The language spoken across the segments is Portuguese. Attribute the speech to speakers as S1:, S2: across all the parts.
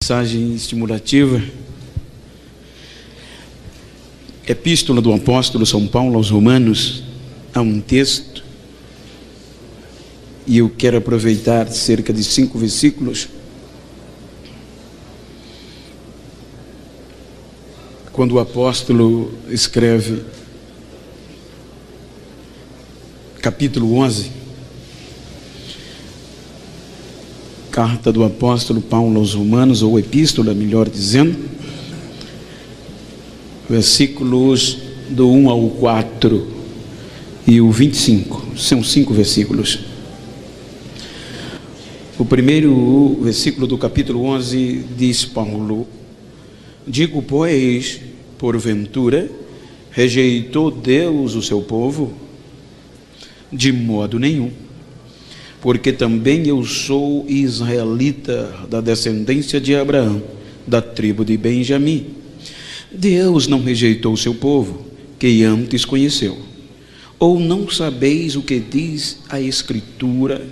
S1: Mensagem estimulativa, Epístola do Apóstolo São Paulo aos Romanos. Há um texto e eu quero aproveitar cerca de 5 versículos. Quando o apóstolo escreve, capítulo 11, carta do apóstolo Paulo aos Romanos, ou epístola, melhor dizendo, versículos do 1 ao 4 e o 25, são 5 versículos. O primeiro versículo do capítulo 11 diz Paulo: digo, pois, porventura, rejeitou Deus o seu povo? De modo nenhum, porque também eu sou israelita da descendência de Abraão, da tribo de Benjamim. Deus não rejeitou o seu povo, que antes conheceu. Ou não sabeis o que diz a Escritura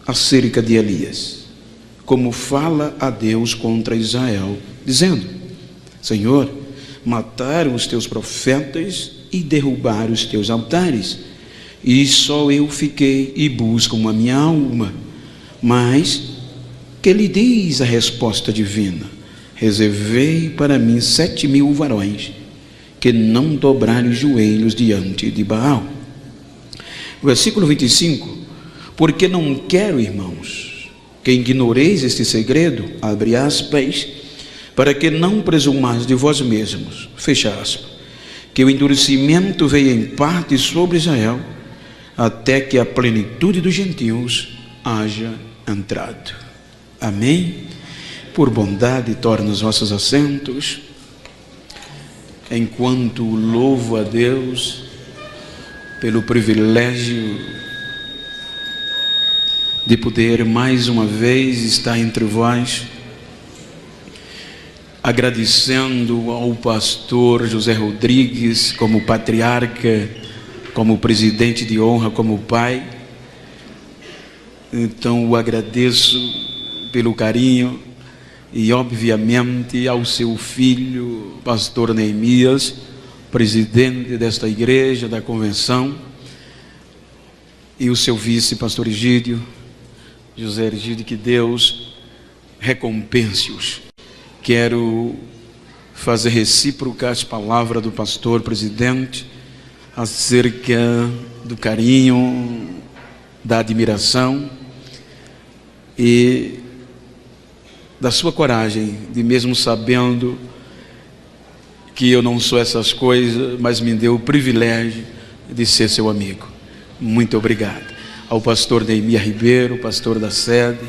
S1: acerca de Elias, como fala a Deus contra Israel, dizendo: Senhor, mataram os teus profetas e derrubaram os teus altares, e só eu fiquei e buscam a minha alma. Mas que lhe diz a resposta divina? Reservei para mim 7.000 varões que não dobraram os joelhos diante de Baal. Versículo 25: porque não quero, irmãos, que ignoreis este segredo, abre aspas, para que não presumais de vós mesmos, fecha aspas, que o endurecimento veio em parte sobre Israel, até que a plenitude dos gentios haja entrado. Amém? Por bondade, torna os vossos assentos, enquanto louvo a Deus pelo privilégio de poder mais uma vez estar entre vós, agradecendo ao pastor José Rodrigues como patriarca, como presidente de honra, como pai. Então o agradeço pelo carinho e obviamente ao seu filho, pastor Neemias, presidente desta igreja, da convenção, e o seu vice, pastor Egídio, José Egídio, que Deus recompense-os. Quero fazer recíproca as palavras do pastor presidente acerca do carinho, da admiração e da sua coragem, de mesmo sabendo que eu não sou essas coisas, mas me deu o privilégio de ser seu amigo. Muito obrigado. Ao pastor Neemias Ribeiro, pastor da sede,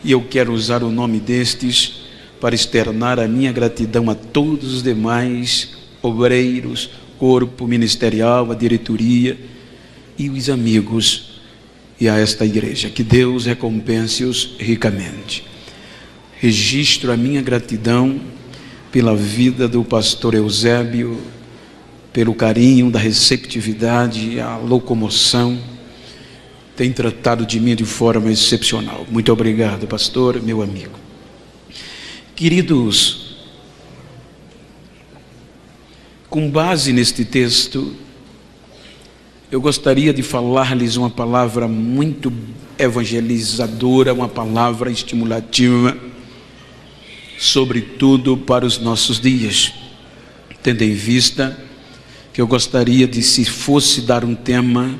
S1: e eu quero usar o nome destes para externar a minha gratidão a todos os demais obreiros, corpo ministerial, a diretoria e os amigos, e a esta igreja. Que Deus recompense-os ricamente. Registro a minha gratidão pela vida do pastor Eusébio, pelo carinho, da receptividade, a locomoção, tem tratado de mim de forma excepcional. Muito obrigado, pastor, meu amigo. Queridos, com base neste texto, eu gostaria de falar-lhes uma palavra muito evangelizadora, uma palavra estimulativa, sobretudo para os nossos dias, tendo em vista que eu gostaria de, se fosse dar um tema,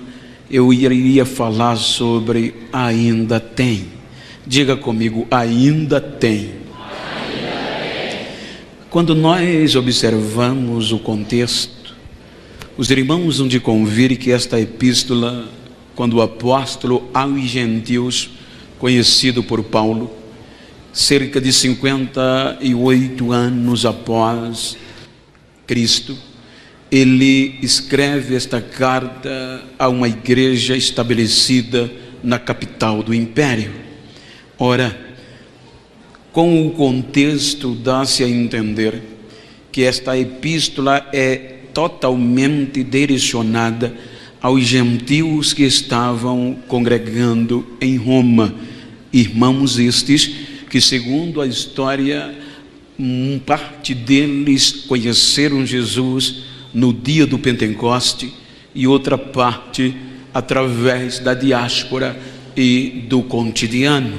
S1: eu iria falar sobre ainda tem. Diga comigo, ainda tem. Quando nós observamos o contexto, os irmãos vão de convir que esta epístola, quando o apóstolo aos gentios, conhecido por Paulo, cerca de 58 anos após Cristo, ele escreve esta carta a uma igreja estabelecida na capital do império. Ora, com o contexto dá-se a entender que esta epístola é totalmente direcionada aos gentios que estavam congregando em Roma, irmãos estes que, segundo a história, parte deles conheceram Jesus no dia do Pentecoste e outra parte através da diáspora e do cotidiano.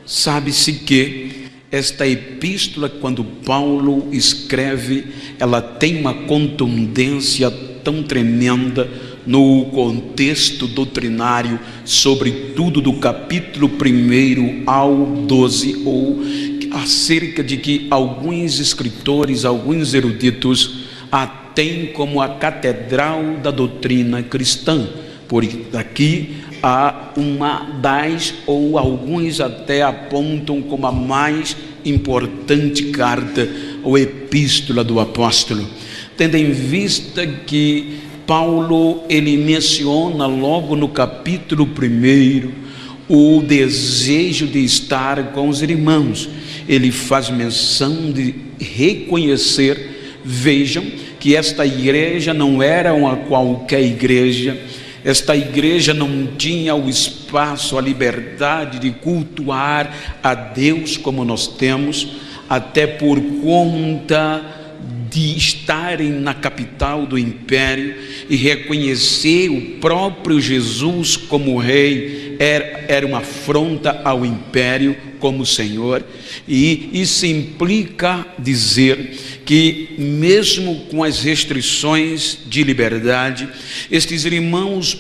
S1: Sabe-se que esta epístola, quando Paulo escreve, ela tem uma contundência tão tremenda no contexto doutrinário, sobretudo do capítulo 1 ao 12, ou acerca de que alguns escritores, alguns eruditos a têm como a catedral da doutrina cristã. Por aqui há uma das, ou alguns até apontam como a mais importante carta ou epístola do apóstolo, tendo em vista que Paulo, ele menciona logo no capítulo 1 o desejo de estar com os irmãos. Ele faz menção de reconhecer, vejam, que esta igreja não era uma qualquer igreja. Esta igreja não tinha o espaço, a liberdade de cultuar a Deus como nós temos, até por conta de estarem na capital do império e reconhecer o próprio Jesus como rei era uma afronta ao império como Senhor. E isso implica dizer que, mesmo com as restrições de liberdade, estes irmãos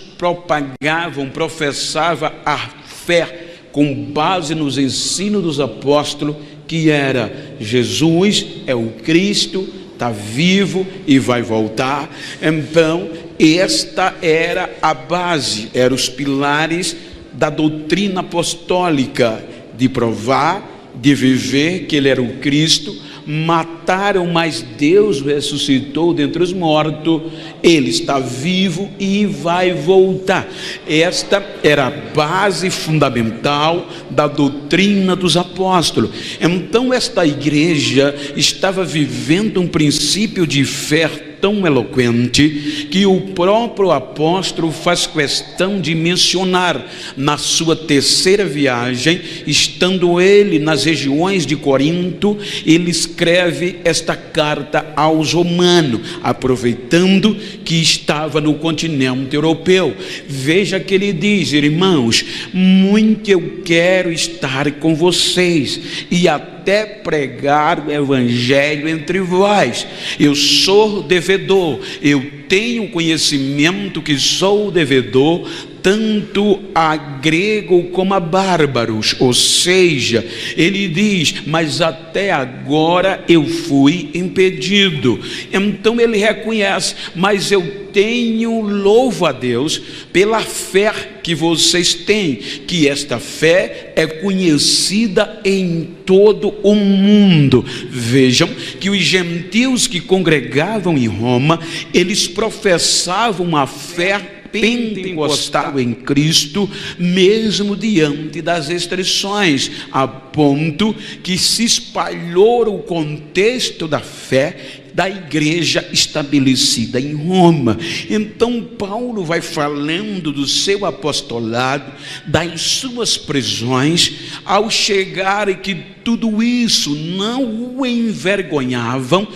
S1: professavam a fé com base nos ensinos dos apóstolos, que era: Jesus é o Cristo, está vivo e vai voltar. Então, esta era a base, eram os pilares da doutrina apostólica, de provar, de viver que ele era o Cristo. Mataram, mas Deus ressuscitou dentre os mortos, ele está vivo e vai voltar. Esta era a base fundamental da doutrina dos apóstolos. Então esta igreja estava vivendo um princípio de fé tão eloquente que o próprio apóstolo faz questão de mencionar na sua terceira viagem, estando ele nas regiões de Corinto. Ele escreve esta carta aos romanos, aproveitando que estava no continente europeu. Veja que ele diz: irmãos, muito eu quero estar com vocês e até pregar o evangelho entre vós. Eu sou devedor, eu tenho conhecimento que sou devedor tanto a grego como a bárbaros. Ou seja, ele diz: mas até agora eu fui impedido. Então ele reconhece: mas eu tenho, louvo a Deus pela fé que vocês têm, que esta fé é conhecida em todo o mundo. Vejam que os gentios que congregavam em Roma, eles professavam uma fé pentecostal em Cristo, mesmo diante das restrições, a ponto que se espalhou o contexto da fé da igreja estabelecida em Roma. Então Paulo vai falando do seu apostolado, das suas prisões, ao chegar que tudo isso não o envergonhavam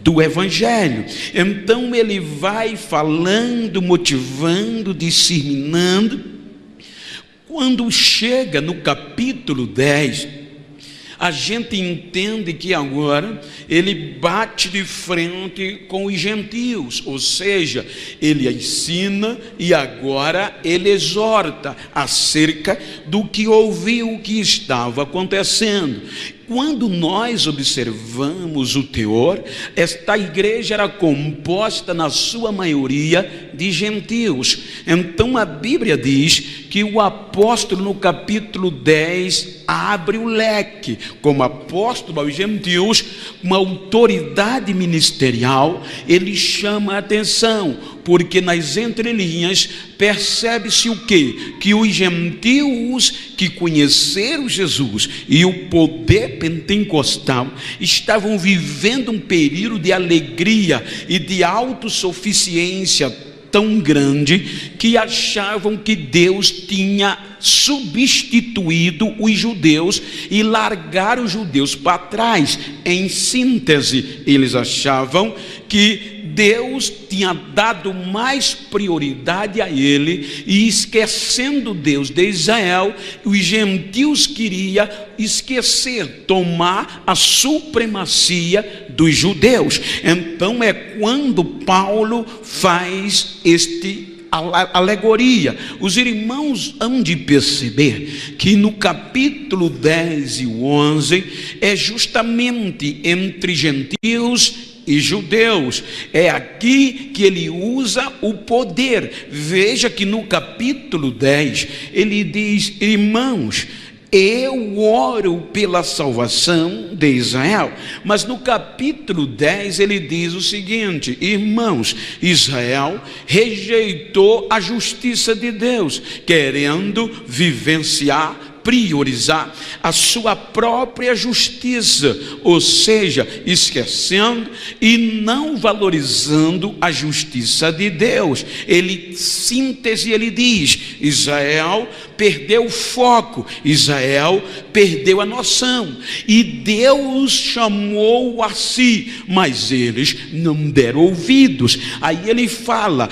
S1: do evangelho. Então ele vai falando, motivando, disseminando. Quando chega no capítulo 10, a gente entende que agora ele bate de frente com os gentios, ou seja, ele ensina e agora ele exorta acerca do que ouviu que estava acontecendo. Quando nós observamos o teor, esta igreja era composta na sua maioria de gentios. Então a Bíblia diz que o apóstolo no capítulo 10 abre o leque, como apóstolo aos gentios, uma autoridade ministerial. Ele chama a atenção, porque nas entrelinhas percebe-se o quê? Que os gentios que conheceram Jesus e o poder pentecostal estavam vivendo um período de alegria e de autossuficiência tão grande que achavam que Deus tinha substituído os judeus e largar os judeus para trás. Em síntese, eles achavam que Deus tinha dado mais prioridade a ele, e esquecendo Deus de Israel, os gentios queriam esquecer, tomar a supremacia dos judeus. Então é quando Paulo faz alegoria. Os irmãos hão de perceber que no capítulo 10 e 11 é justamente entre gentios e judeus. É aqui que ele usa o poder. Veja que no capítulo 10 ele diz: irmãos, eu oro pela salvação de Israel. Mas no capítulo 10 ele diz o seguinte: irmãos, Israel rejeitou a justiça de Deus, querendo vivenciar, priorizar a sua própria justiça, ou seja, esquecendo e não valorizando a justiça de Deus. Síntese, ele diz: Israel perdeu o foco, Israel perdeu a noção, e Deus chamou a si, mas eles não deram ouvidos. Aí ele fala: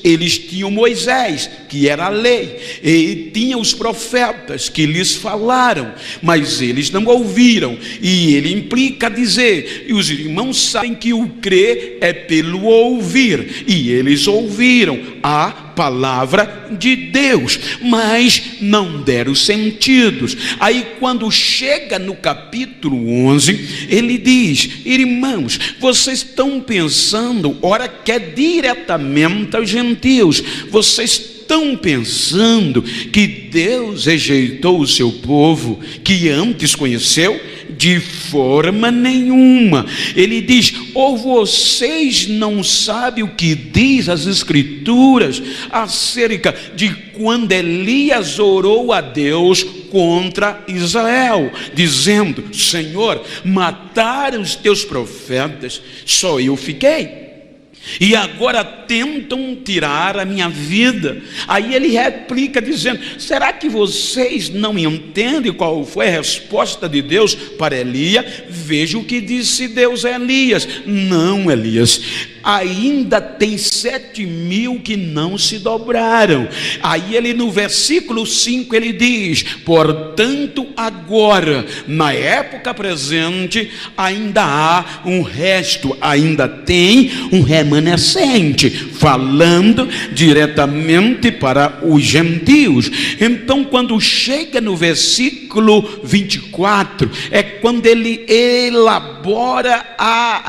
S1: eles tinham Moisés, que era a lei, e tinha os profetas que lhes falaram, mas eles não ouviram. E ele implica dizer, e os irmãos sabem que o crer é pelo ouvir, e eles ouviram a palavra de Deus, mas não deram sentidos. Aí quando chega no capítulo 11, ele diz: irmãos, vocês estão pensando, ora que é diretamente aos gentios, vocês estão pensando que Deus rejeitou o seu povo que antes conheceu? De forma nenhuma. Ele diz: ou vocês não sabem o que diz as Escrituras acerca de quando Elias orou a Deus contra Israel, dizendo: Senhor, mataram os teus profetas, só eu fiquei, e agora tentam tirar a minha vida. Aí ele replica dizendo: será que vocês não entendem qual foi a resposta de Deus para Elias? Veja o que disse Deus a Elias: não, Elias, ainda tem 7.000 que não se dobraram. Aí ele, no versículo 5, ele diz: portanto agora, na época presente, ainda há um resto, ainda tem um remanescente, falando diretamente para os gentios. Então quando chega no versículo 24, é quando ele elabora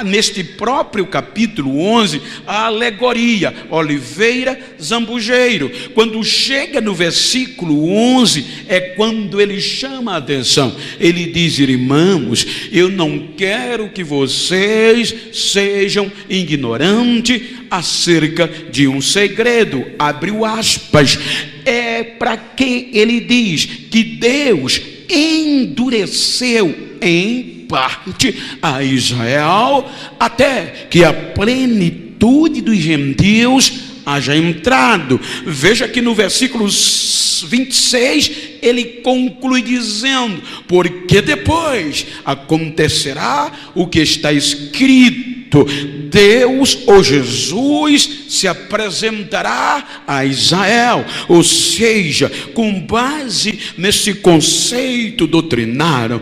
S1: neste próprio capítulo 11, a alegoria, oliveira, zambujeiro. Quando chega no versículo 11, é quando ele chama a atenção. Ele diz: irmãos, eu não quero que vocês sejam ignorantes acerca de um segredo. Abriu aspas. É para que ele diz que Deus endureceu em parte a Israel, até que a plenitude dos gentios haja entrado. Veja que no versículo 26 ele conclui dizendo: porque depois acontecerá o que está escrito: Deus, ou Jesus, se apresentará a Israel. Ou seja, com base nesse conceito doutrinário,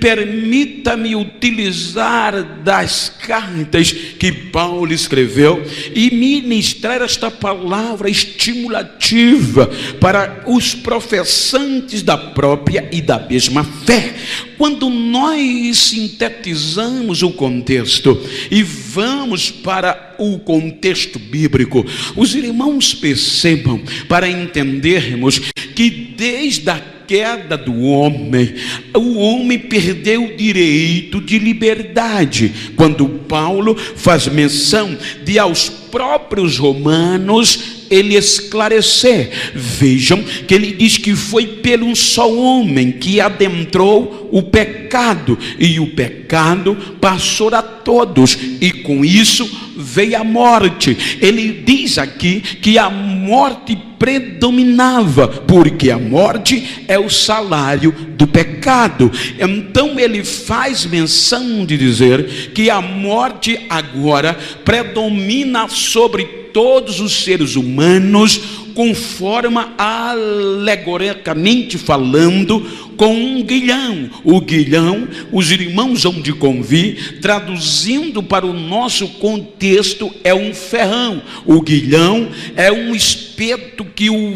S1: permita-me utilizar das cartas que Paulo escreveu e ministrar esta palavra estimulativa para os professantes da própria e da mesma fé. Quando nós sintetizamos o contexto e vamos para o contexto bíblico, os irmãos percebam, para entendermos que desde a queda do homem, o homem perdeu o direito de liberdade. Quando Paulo faz menção de aos próprios romanos ele esclarecer, vejam que ele diz que foi pelo um só homem que adentrou o pecado, e o pecado passou a todos, e com isso veio a morte. Ele diz aqui que a morte predominava, porque a morte é o salário do pecado. Então ele faz menção de dizer que a morte agora predomina sobre todos os seres humanos, conforme alegoricamente falando, com um guilhão. O guilhão, os irmãos vão de convir, traduzindo para o nosso contexto, é um ferrão. O guilhão é um espeto que o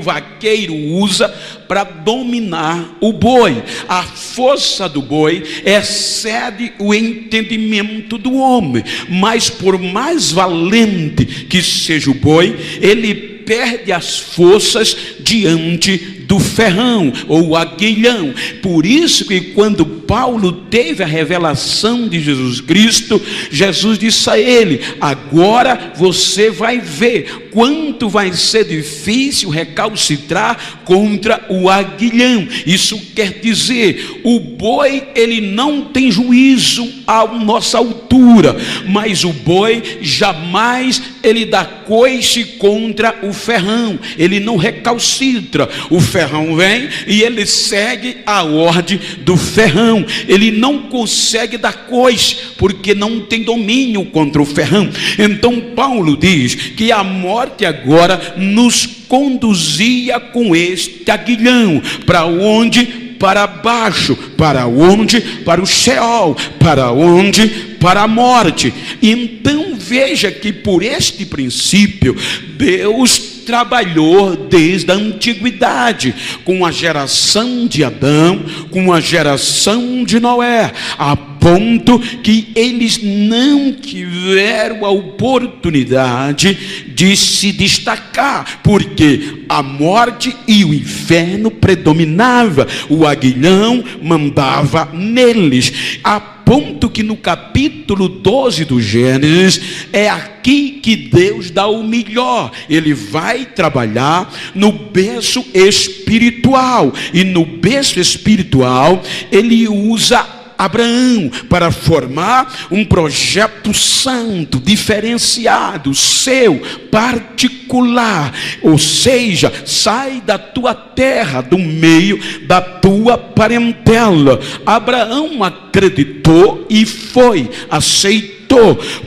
S1: vaqueiro usa para dominar o boi. A força do boi excede o entendimento do homem, mas por mais valente que seja o boi, ele perde as forças diante do ferrão ou aguilhão. Por isso que quando Paulo teve a revelação de Jesus Cristo, Jesus disse a ele: agora você vai ver quanto vai ser difícil recalcitrar contra o aguilhão. Isso quer dizer, o boi ele não tem juízo à nossa altura, mas o boi jamais ele dá coice contra o ferrão, ele não recalcitra. O ferrão vem e ele segue a ordem do ferrão, ele não consegue dar coice, porque não tem domínio contra o ferrão. Então Paulo diz que a morte agora nos conduzia com este aguilhão, para onde? Para baixo. Para onde? Para o Sheol. Para onde? Para a morte. Então veja que por este princípio Deus trabalhou desde a antiguidade, com a geração de Adão, com a geração de Noé, a ponto que eles não tiveram a oportunidade de se destacar, porque a morte e o inferno predominava, o aguilhão mandava neles, a ponto que no capítulo 12 do Gênesis, é aqui que Deus dá o melhor. Ele vai trabalhar no berço espiritual, e no berço espiritual ele usa Abraão para formar um projeto santo, diferenciado, seu, particular. Ou seja, sai da tua terra, do meio da tua parentela. Abraão acreditou e foi, aceitou.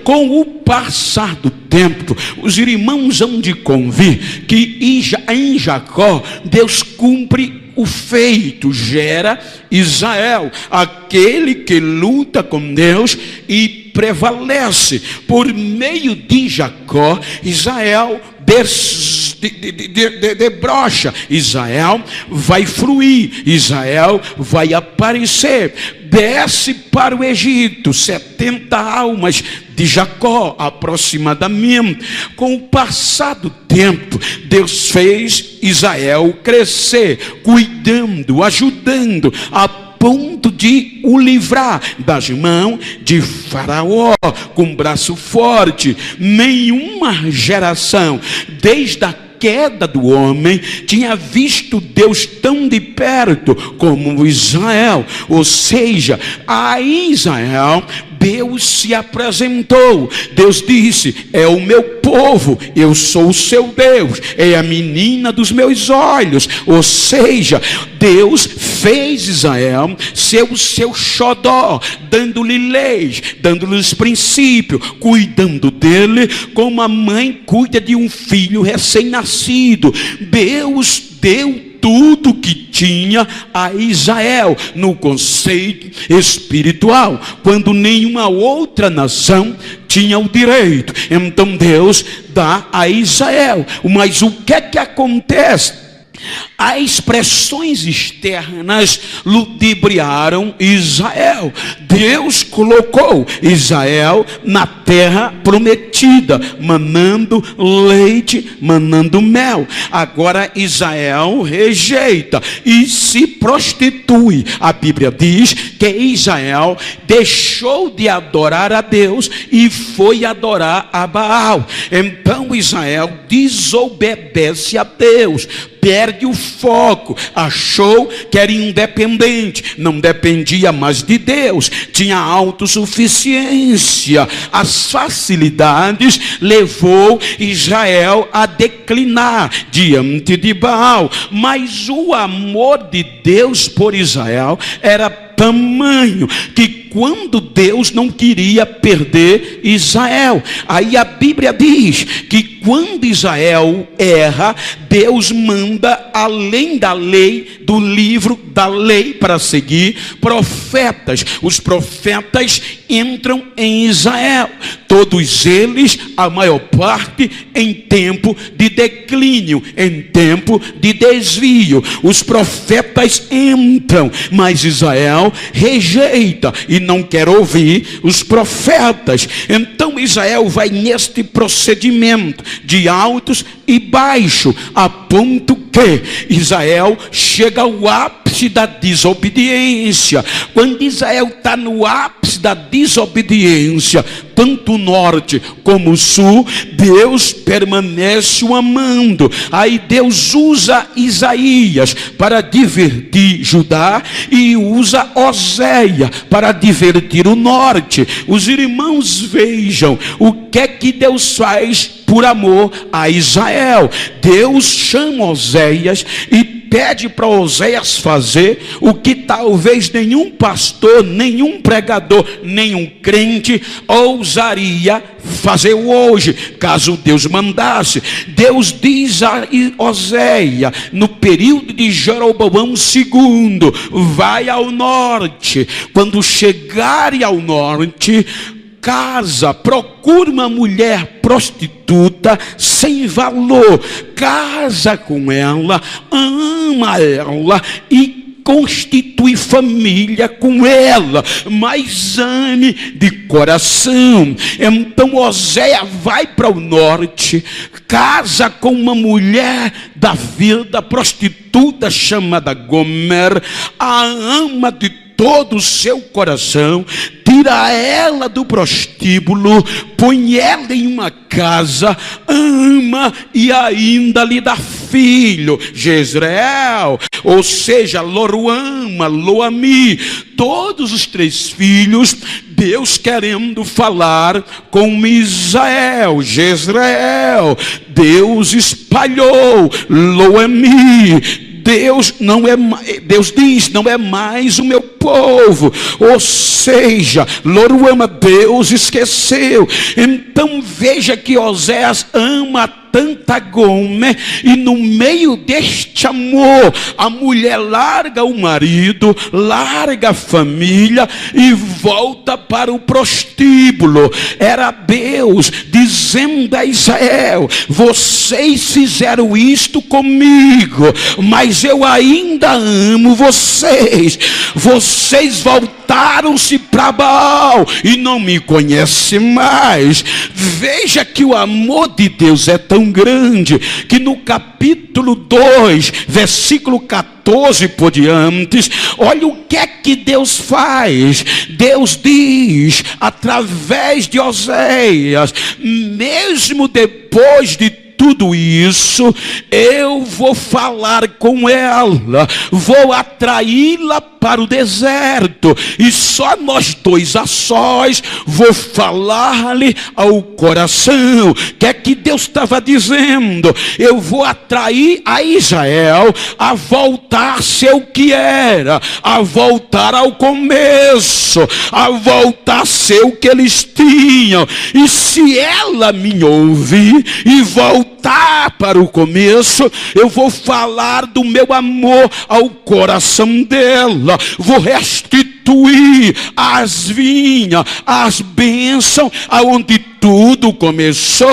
S1: Com o passar do tempo, os irmãos hão de convir que em Jacó Deus cumpre o feito, gera Israel, aquele que luta com Deus e prevalece. Por meio de Jacó, Israel debrocha, Israel vai fluir, Israel vai aparecer. Desce para o Egito 70 almas de Jacó aproximadamente. Com o passar do tempo, Deus fez Israel crescer, cuidando, ajudando, a ponto de o livrar das mãos de Faraó com braço forte. Nenhuma geração desde a queda do homem tinha visto Deus tão de perto como Israel. Ou seja, a Israel Deus se apresentou. Deus disse: é o meu povo, eu sou o seu Deus, é a menina dos meus olhos. Ou seja, Deus fez Israel ser o seu xodó, dando-lhe leis, dando-lhes princípios, cuidando dele como a mãe cuida de um filho recém-nascido. Deus deu tudo que tinha a Israel no conceito espiritual, quando nenhuma outra nação tinha o direito. Então Deus dá a Israel. Mas o que é que acontece? As expressões externas ludibriaram Israel. Deus colocou Israel na terra prometida, manando leite, manando mel. Agora Israel rejeita e se prostitui. A Bíblia diz que Israel deixou de adorar a Deus e foi adorar a Baal. Então Israel desobedece a Deus, perde o foco, achou que era independente, não dependia mais de Deus, tinha autossuficiência. As facilidades levou Israel a declinar diante de Baal, mas o amor de Deus por Israel era tamanho que quando Deus não queria perder Israel, aí a Bíblia diz que quando Israel erra, Deus manda, além da lei, do livro da lei para seguir, profetas. Os profetas entram em Israel, todos eles, a maior parte, em tempo de declínio, em tempo de desvio. Os profetas entram, mas Israel rejeita e não quer ouvir os profetas. Então Israel vai neste procedimento de altos e baixo, a ponto que Israel chega ao ápice da desobediência. Quando Israel está no ápice da desobediência, tanto o norte como o sul, Deus permanece o amando. Aí Deus usa Isaías para divertir Judá e usa Oséia para divertir o norte. Os irmãos vejam o que é que Deus faz por amor a Israel. Deus chama Oséias e pede para Oséias fazer o que talvez nenhum pastor, nenhum pregador, nenhum crente ousaria fazer hoje, caso Deus mandasse. Deus diz a Oséias, no período de Jeroboão II, vai ao norte. Quando chegarem ao norte, casa, procura uma mulher prostituta sem valor, casa com ela, ama ela e constitui família com ela, mas ame de coração. Então Oséias vai para o norte, casa com uma mulher da vida prostituta chamada Gomer, a ama de todo o seu coração, tira ela do prostíbulo, põe ela em uma casa, ama e ainda lhe dá filho, Jezreel, ou seja, Loruama, Loami, todos os 3 filhos, Deus querendo falar com Israel, Jezreel, Deus espalhou, Loami, Deus diz, não é mais o meu povo, ou seja, Loruama, Deus esqueceu. Então veja que Oséias ama tanta Gomer, e no meio deste amor, a mulher larga o marido, larga a família e volta para o prostíbulo. Era Deus dizendo a Israel: vocês fizeram isto comigo, mas eu ainda amo vocês. Vocês voltaram-se para Baal e não me conhecem mais. Veja que o amor de Deus é tão grande que no capítulo 2, versículo 14 por diante, olha o que é que Deus faz. Deus diz através de Oséias: mesmo depois de tudo isso, eu vou falar com ela, vou atraí-la para o deserto, e só nós dois a sós, vou falar-lhe ao coração. O que é que Deus estava dizendo? Eu vou atrair a Israel a voltar a ser o que era, a voltar ao começo, a voltar a ser o que eles tinham. E se ela me ouvir e voltar para o começo, eu vou falar do meu amor ao coração dela, vou restituir as vinhas, as bênçãos, aonde tudo começou.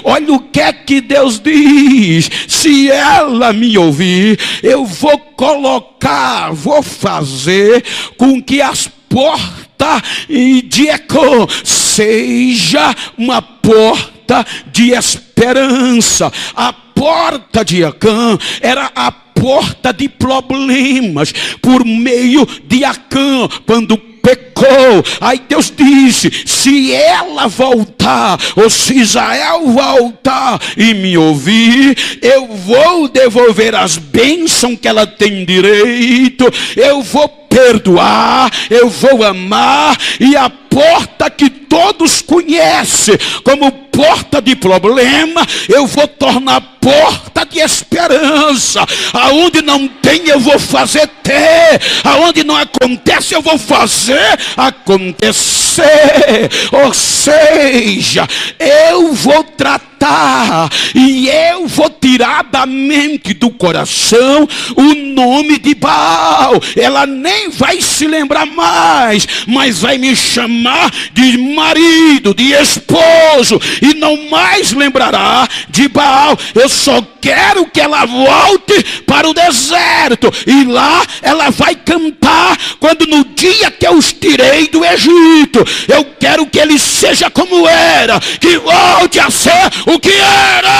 S1: Olha o que é que Deus diz: se ela me ouvir, eu vou colocar, vou fazer com que as portas de Ecrón seja uma porta de esperança. A porta de Acã era a porta de problemas. Por meio de Acã, quando pecou, Israel. Aí Deus disse: se ela voltar, ou se Israel voltar e me ouvir, eu vou devolver as bênçãos que ela tem direito, eu vou perdoar, eu vou amar, e a porta que todos conhecem como porta de problema, eu vou tornar porta de esperança. Aonde não tem, eu vou fazer ter. Aonde não acontece, eu vou fazer acontecer. Ou seja, eu vou tratar e eu vou tirar da mente, do coração, o nome de Baal. Ela nem vai se lembrar mais, mas vai me chamar de marido, de esposo, e não mais lembrará de Baal. Eu só quero que ela volte para o deserto, e lá ela vai cantar quando no dia que eu os tirei do Egito. Eu quero que ele seja como era, que volte a ser o que era.